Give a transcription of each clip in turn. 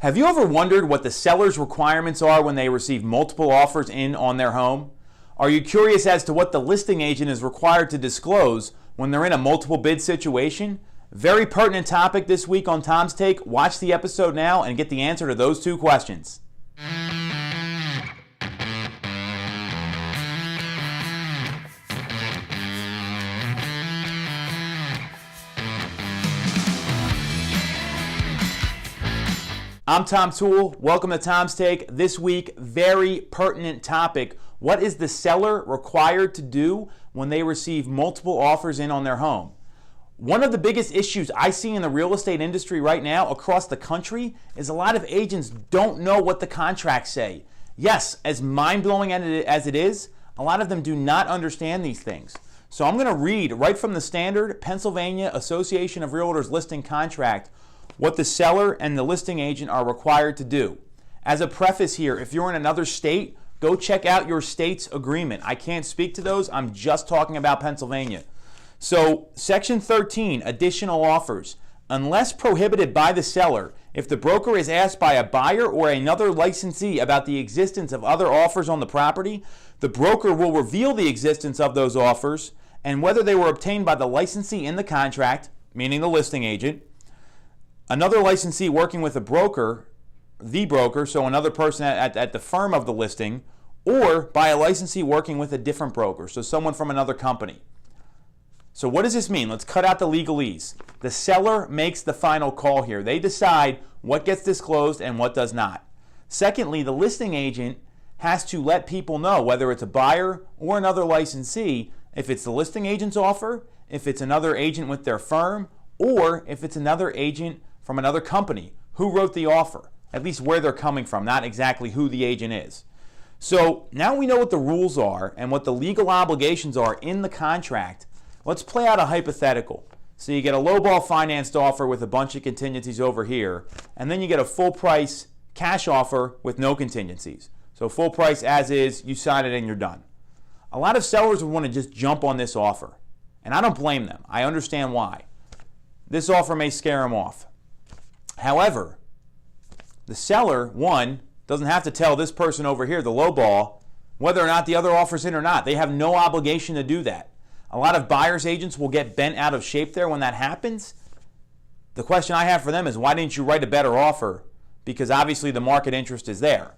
Have you ever wondered what the seller's requirements are when they receive multiple offers in on their home? Are you curious as to what the listing agent is required to disclose when they're in a multiple bid situation? Very pertinent topic this week on Tom's Take. Watch the episode now and get the answer to those two questions. I'm Tom Toole. Welcome to Tom's Take. This week, very pertinent topic. What is the seller required to do when they receive multiple offers in on their home? One of the biggest issues I see in the real estate industry right now across the country is a lot of agents don't know what the contracts say. Yes, as mind-blowing as it is, a lot of them do not understand these things. So I'm going to read right from the standard Pennsylvania Association of Realtors listing contract what the seller and the listing agent are required to do. As a preface here, if you're in another state, go check out your state's agreement. I can't speak to those. I'm just talking about Pennsylvania. So, Section 13, additional offers. Unless prohibited by the seller, if the broker is asked by a buyer or another licensee about the existence of other offers on the property, the broker will reveal the existence of those offers and whether they were obtained by the licensee in the contract, meaning the listing agent, another licensee working with the broker, so another person at the firm of the listing, or by a licensee working with a different broker, so someone from another company. So what does this mean? Let's cut out the legalese. The seller makes the final call here. They decide what gets disclosed and what does not. Secondly, the listing agent has to let people know, whether it's a buyer or another licensee, if it's the listing agent's offer, if it's another agent with their firm, or if it's another agent from another company, who wrote the offer, at least where they're coming from, not exactly who the agent is. So now we know what the rules are and what the legal obligations are in the contract. Let's play out a hypothetical. So you get a lowball financed offer with a bunch of contingencies over here, and then you get a full price cash offer with no contingencies. So full price as is, you sign it and you're done. A lot of sellers would want to just jump on this offer, and I don't blame them. I understand why. This offer may scare them off. However, the seller, one, doesn't have to tell this person over here, the lowball, whether or not the other offer's in or not. They have no obligation to do that. A lot of buyer's agents will get bent out of shape there when that happens. The question I have for them is, why didn't you write a better offer? Because obviously the market interest is there.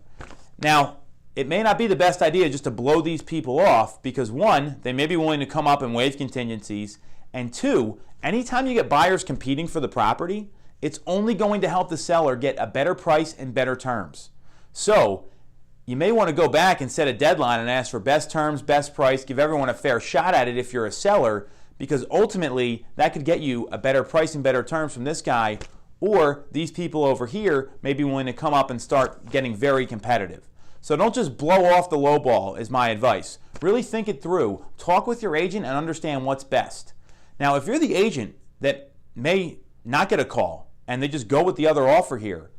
Now, it may not be the best idea just to blow these people off because one, they may be willing to come up and waive contingencies, and two, anytime you get buyers competing for the property, it's only going to help the seller get a better price and better terms. So you may want to go back and set a deadline and ask for best terms, best price, give everyone a fair shot at it if you're a seller, because ultimately that could get you a better price and better terms from this guy, or these people over here may be willing to come up and start getting very competitive. So don't just blow off the low ball is my advice. Really think it through. Talk with your agent and understand what's best. Now, if you're the agent that may not get a call and they just go with the other offer here,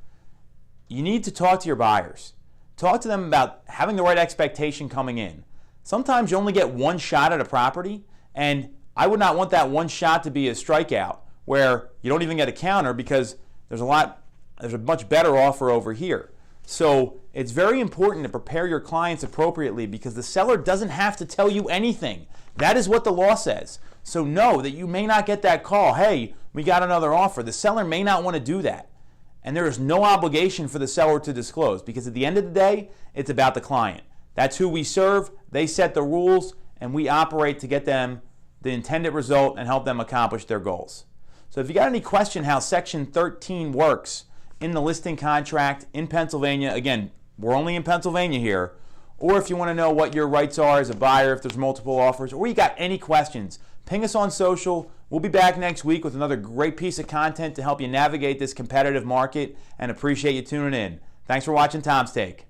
you need to talk to your buyers. Talk to them about having the right expectation coming in. Sometimes you only get one shot at a property, and I would not want that one shot to be a strikeout where you don't even get a counter because there's a much better offer over here. So it's very important to prepare your clients appropriately because the seller doesn't have to tell you anything. That is what the law says. So know that you may not get that call, hey, we got another offer. The seller may not want to do that. And there is no obligation for the seller to disclose because at the end of the day, it's about the client. That's who we serve. They set the rules, and we operate to get them the intended result and help them accomplish their goals. So if you got any question how Section 13 works in the listing contract in Pennsylvania, again, we're only in Pennsylvania here, or if you want to know what your rights are as a buyer if there's multiple offers, or you got any questions, ping us on social. We'll be back next week with another great piece of content to help you navigate this competitive market, and appreciate you tuning in. Thanks for watching Tom's Take.